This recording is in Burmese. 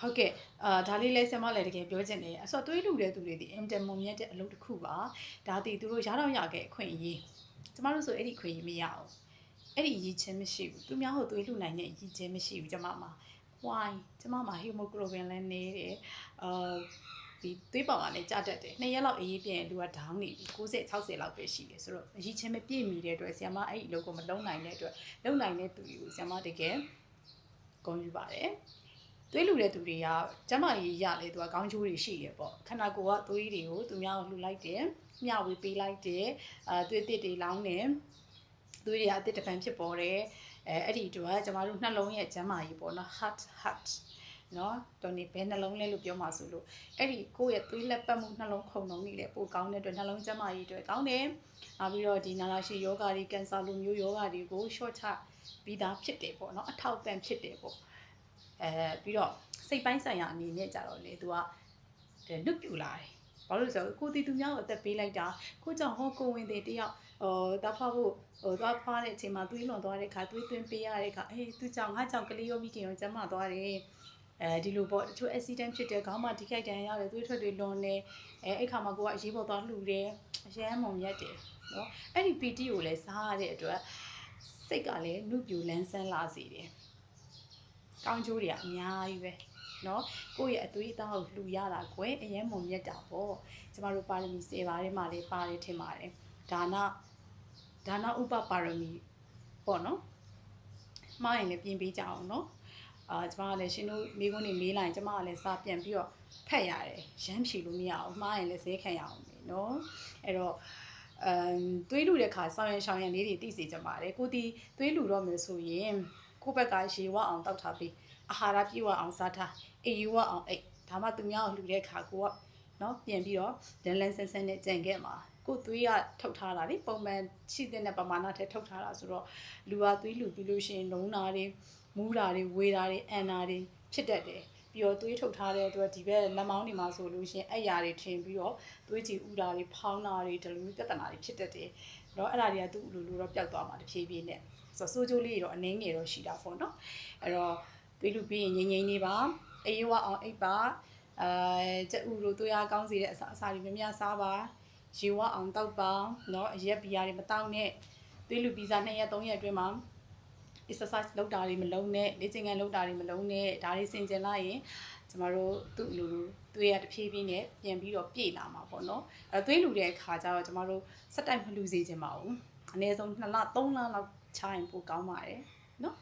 ဟုတ်ကဲ့ဒါလေးလဲဆင်မလည်းတကယ်ပြောချင်တယ်ဆိုတော့သွေးလူတဲ့သူတွေဒီအင်တာမွန်မြတ်တဲ့အလုပ်တစ်ခုပါဒါတည်သူတို့ရတော့ရခဲ့အခွင့်အရေးကျမတို့ဆိုအဲ့ဒီခွင့်ရေးမရအောင်အဲ့ဒီရည်ချင်းမရှိဘူးသူများဟိုသွေးလူနိုင်တဲ့ရည်ချင်းမရှိဘူးကျမမှာ why ကျမမှာ hemoglobin လည်းနေတယ်ဒီသွေးပေါင်ကလည်းကျတတ်တယ်2ရက်လောက်အေးပြင်လူကဒေါင်းနေပြီ90 60လောက်ပဲရှိတယ်ဆိုတော့အရည်ချင်းမပြည့်မီတဲ့အတွက်ဆရာမအဲ့ဒီအလုပ်ကိုမလုံးနိုင်တဲ့အတွက်လုံးနိုင်တဲ့သူတွေကိုဆရာမတကယ်ဂုဏ်ယူပါတယ်သွေးလူတဲ့သူတွေကကျမကြီးရလေသူကခေါင်းချိုးတွေရှိရပေါ့ခန္ဓာကိုယ်ကသွေးတွေကိုသူများကိုလှူလိုက်တယ်မျှဝေပေးလိုက်တယ်သွေးတစ်တွေလောင်းတယ်သွေးတွေအသစ်တစ်ပံဖြစ်ပေါ်တယ်အဲ့ဒီတော့ကျမတို့နှလုံးရဲ့ကျန်းမာရေးပေါ့နော် heart နော်တော်နေဘယ်နှလုံးလဲလို့ပြောမှာဆိုလို့အဲ့ဒီကိုယ့်ရဲ့သွေးလက်ပတ်မှုနှလုံးခုန်နှုံးနေလေပိုကောင်းတဲ့အတွက်နှလုံးကျန်းမာရေးအတွက်ကောင်းတယ်နောက်ပြီးတော့ဒီနာလာရှိယောဂါတွေကင်ဆာလိုမျိုးယောဂါတွေကို short ချပြီးသားဖြစ်တယ်ပေါ့နော်အထောက်အပံ့ဖြစ်တယ်ပေါ့ပြီးတော့စိတ်ပိုင်းဆိုင်ရာအနေနဲ့ကြတော့လေသူကလွတ်ပြူလာတယ်ဘာလို့လဲဆိုတော့ကိုတီသူများကိုအသက်ပေးလိုက်တာကိုကြောင့်ဟောကိုဝင်တဲ့တယောက်တာဖားဖို့သွားဖွားတဲ့အချိန်မှာသွေးလွန်သွားတဲ့ခါသွေးသွင်းပေးရတဲ့ခါသူကြောင့်ငါကြောင့်ကလေးရောမိခင်ရောကျမသွားတယ်ဒီလိုပေါ့တချို့ accident ဖြစ်တဲ့ခေါင်းမှာထိခိုက်ဒဏ်ရာရတယ်သွေးထွက်တွေလွန်နေအဲ့ခါမှာကိုကအရေးပေါ်သွားလှူတယ်အရန်မုံမြတ်တယ်နော်အဲ့ဒီ PT ကိုလည်းစားရတဲ့အတွက်စိတ်ကလည်းနုပြူလန်းဆန်းလာစေတယ်ကောင်းကျိုးတွေကအများကြီးပဲနော်ကိုယ့်ရဲ့အသွေးအသားကိုလှူရတာကွယ်အရင်မုံမြတ်တာပေါ့ကျမတို့ပါရမီ10ပါးထဲမှာလည်းပါတယ်ထင်ပါတယ်ဒါနဥပပါရမီပေါ့နော်မှားရင်လည်းပြင်ပေးကြအောင်နော်ကျမကလည်းရှင်တို့မိကုန်းနေမေးလိုက်ကျမကလည်းစာပြန်ပြီးတော့ဖတ်ရတယ်ရမ်းဖြေလို့မရအောင်မှားရင်လည်းဈေးခံရအောင်နော်အဲ့တော့သွေးလူတဲ့ခါဆောင်ရန်လေးတွေသိစေကြပါတယ်ကိုဒီသွေးလူတော့မယ်ဆိုရင်ကိုယ့်ဘက်ကရေဝအောင်တောက်ထားပြီးအာဟာရပြည့်ဝအောင်စားထားအေးဝအောင်အိတ်ဒါမှသူများကိုလှူတဲ့ခါကိုကနော်ပြန်ပြီးတော့လန်းလန်းဆန်းဆန်းနဲ့ကြံခဲ့မှာကိုသွေးကထုတ်ထားတာလေပုံမှန်ရှိတဲ့ပမာဏထက်ထုတ်ထားတာဆိုတော့လူကသွေးလူပြီးလို့ရှိရင်လုံးနာတွေမူးတာတွေဝေတာတွေအန်တာတွေဖြစ်တတ်တယ်ပြီးတော့သွေးထုတ်ထားတဲ့အတွက်ဒီဘက်လက်မောင်းတွေမှာဆိုလို့ရှိရင်အဲ့ရာတွေထင်ပြီးတော့သွေးကြည်ဥတာတွေဖောင်းတာတွေဒီလိုမျိုးပြဿနာတွေဖြစ်တတ်တယ်เนาะအဲ့ဒါတွေကသူ့လူလိုတော့ပျောက်သွားမှာတဖြည်းဖြည်းနဲ့ဆိုတော့စိုးကျိုးလေးတွေတော့အနှင်းငယ်တော့ရှိတာပေါ့နော်အဲ့တော့သွေးလူပြီးရင်ငိမ့်ငိမ့်နေပါအေးဝအောင်အိပ်ပါကြက်ဥတို့သွေးအားကောင်းစေတဲ့အစာတွေများများစားပါရေဝအောင်တောက်ပါเนาะအရက်ဘီယာတွေမတောက်နဲ့သွေးလူပီဇာ2ရက်3ရက်အတွင်းမှာ exercise လုပ်တာတွေမလုပ်နဲ့လေ့ကျင့်ခန်းလုပ်တာတွေမလုပ်နဲ့ဒါတွေဆင်ကျင်လိုက်ရင်ကျမတို့သူ့လူသွေးရတဖြည်းဖြည်းနဲ့ပြန်ပြီးတော့ပြည့်လာမှာပေါ့နော်သွေးလူတဲ့အခါကျတော့ကျမတို့စက်တိုက်မလူစေချင်ပါဘူးအနည်းဆုံး2လ3လလောက်ချရင်ပိုကောင်းပါတယ်နော်